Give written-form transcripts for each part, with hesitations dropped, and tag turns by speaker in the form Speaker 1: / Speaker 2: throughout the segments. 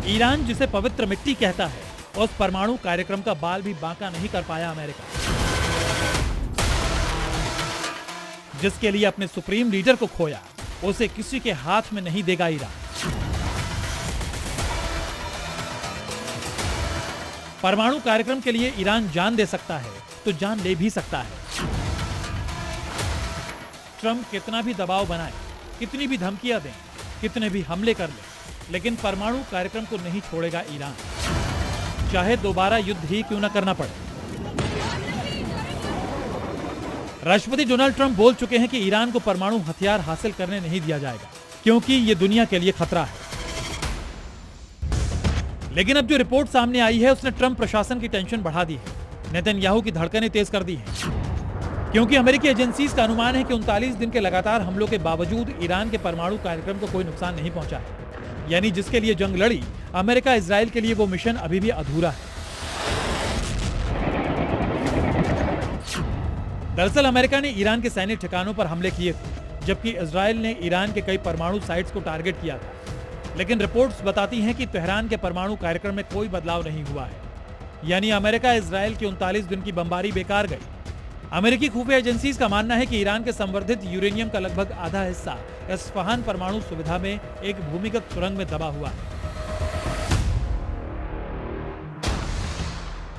Speaker 1: Iran जिसे पवित्र मिट्टी कहता है, उस परमाणु कार्यक्रम का बाल भी बांका नहीं कर पाया अमेरिका, जिसके लिए अपने सुप्रीम लीडर को खोया, उसे किसी के हाथ में नहीं देगा ईरान। परमाणु कार्यक्रम के लिए ईरान जान दे सकता है तो जान ले भी सकता है। ट्रंप कितना भी दबाव बनाए, कितनी भी धमकियां दें, कितने भी हमले कर ले, लेकिन परमाणु कार्यक्रम को नहीं छोड़ेगा ईरान, चाहे दोबारा युद्ध ही क्यों न करना पड़े। राष्ट्रपति डोनाल्ड ट्रंप बोल चुके हैं कि ईरान को परमाणु हथियार हासिल करने नहीं दिया जाएगा, क्योंकि यह दुनिया के लिए खतरा है। लेकिन अब जो रिपोर्ट सामने आई है उसने ट्रंप प्रशासन की टेंशन बढ़ा दी है, नेतन्याहू की धड़कनें तेज कर दी हैं, क्योंकि अमेरिकी एजेंसीज का अनुमान है कि 39 दिन के लगातार हमलों के बावजूद ईरान के परमाणु कार्यक्रम को कोई नुकसान नहीं पहुंचा है। यानी जिसके लिए जंग लड़ी अमेरिका इजराइल के लिए वो मिशन अभी भी अधूरा है। दरअसल अमेरिका ने ईरान के सैनिक ठिकानों पर हमले किए थे, जबकि इजराइल ने ईरान के कई परमाणु साइट्स को टारगेट किया था। लेकिन रिपोर्ट्स बताती हैं कि तेहरान के परमाणु कार्यक्रम में कोई बदलाव नहीं हुआ है, यानी अमेरिका इजराइल की 39 दिन की बमबारी बेकार गई। अमेरिकी खुफिया एजेंसीज का मानना है कि ईरान के संवर्धित यूरेनियम का लगभग आधा हिस्सा इस्फहान परमाणु सुविधा में एक भूमिगत सुरंग में दबा हुआ है।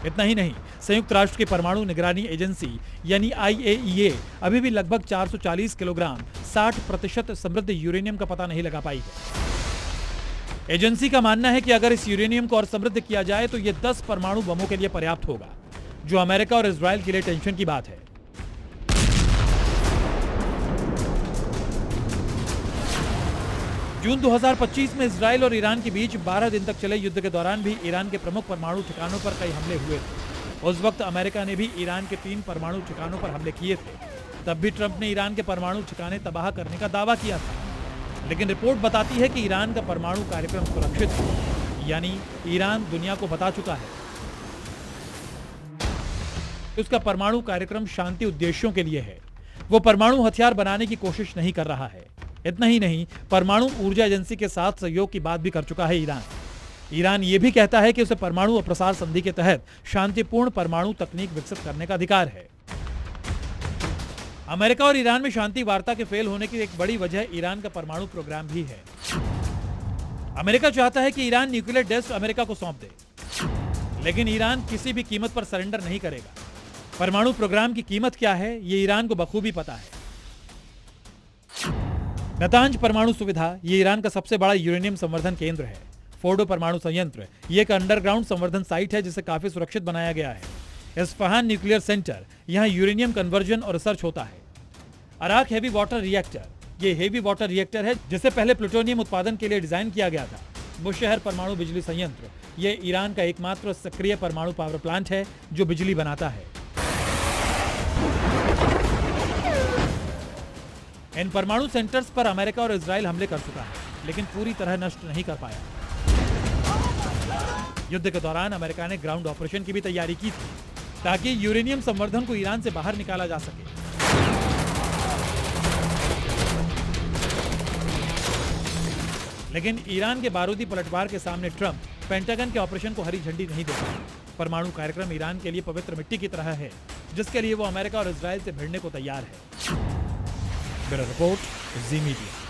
Speaker 1: इतना ही नहीं, संयुक्त राष्ट्र की परमाणु निगरानी एजेंसी यानी IAEA अभी भी लगभग 440 किलोग्राम 60% समृद्ध यूरेनियम का पता नहीं लगा पाई है। एजेंसी का मानना है कि अगर इस यूरेनियम को और समृद्ध किया जाए तो यह 10 परमाणु बमों के लिए पर्याप्त होगा, जो अमेरिका और इजराइल के लिए टेंशन की बात है। जून 2025 में इजराइल और ईरान के बीच 12 दिन तक चले युद्ध के दौरान भी ईरान के प्रमुख परमाणु ठिकानों पर कई हमले हुए थे। उस वक्त अमेरिका ने भी ईरान के 3 परमाणु ठिकानों पर हमले किए थे। तब भी ट्रंप ने ईरान के परमाणु ठिकाने तबाह करने का दावा किया था, लेकिन रिपोर्ट बताती है कि ईरान का परमाणु कार्यक्रम सुरक्षित है, यानी ईरान दुनिया को बता चुका है उसका परमाणु कार्यक्रम शांति उद्देश्यों के लिए है। वो परमाणु हथियार बनाने की कोशिश नहीं कर रहा है। इतना ही नहीं, परमाणु ऊर्जा एजेंसी के साथ सहयोग की बात भी कर चुका है ईरान। ईरान ये भी कहता है कि उसे परमाणु अप्रसार संधि के तहत शांतिपूर्ण परमाणु तकनीक विकसित करने का अधिकार है। अमेरिका और ईरान में शांति वार्ता के फेल होने की एक बड़ी वजह ईरान का परमाणु प्रोग्राम भी है। अमेरिका चाहता है कि ईरान न्यूक्लियर टेस्ट अमेरिका को सौंप दे, लेकिन ईरान किसी भी कीमत पर सरेंडर नहीं करेगा। परमाणु प्रोग्राम की कीमत क्या है, ये ईरान को बखूबी पता है। नतांज परमाणु सुविधा ये ईरान का सबसे बड़ा यूरेनियम संवर्धन केंद्र है। फोर्डो परमाणु संयंत्र ये एक अंडरग्राउंड संवर्धन साइट है जिसे काफी सुरक्षित बनाया गया है। इस्फहान न्यूक्लियर सेंटर, यहाँ यूरेनियम कन्वर्जन और रिसर्च होता है। अराक हेवी वाटर रिएक्टर, ये हेवी वाटर रिएक्टर है जिसे पहले प्लूटोनियम उत्पादन के लिए डिजाइन किया गया था। बुशहर परमाणु बिजली संयंत्र, ये ईरान का एकमात्र सक्रिय परमाणु पावर प्लांट है जो बिजली बनाता है। इन परमाणु सेंटर्स पर अमेरिका और इजराइल हमले कर चुका है, लेकिन पूरी तरह नष्ट नहीं कर पाया। युद्ध के दौरान अमेरिका ने ग्राउंड ऑपरेशन की भी तैयारी की थी, ताकि यूरेनियम संवर्धन को ईरान से बाहर निकाला जा सके। लेकिन ईरान के बारूदी पलटवार के सामने ट्रंप पेंटागन के ऑपरेशन को हरी झंडी नहीं देता। परमाणु कार्यक्रम ईरान के लिए पवित्र मिट्टी की तरह है, जिसके लिए वो अमेरिका और इजराइल से भिड़ने को तैयार है। ब्यूरो रिपोर्ट, जी मीडिया।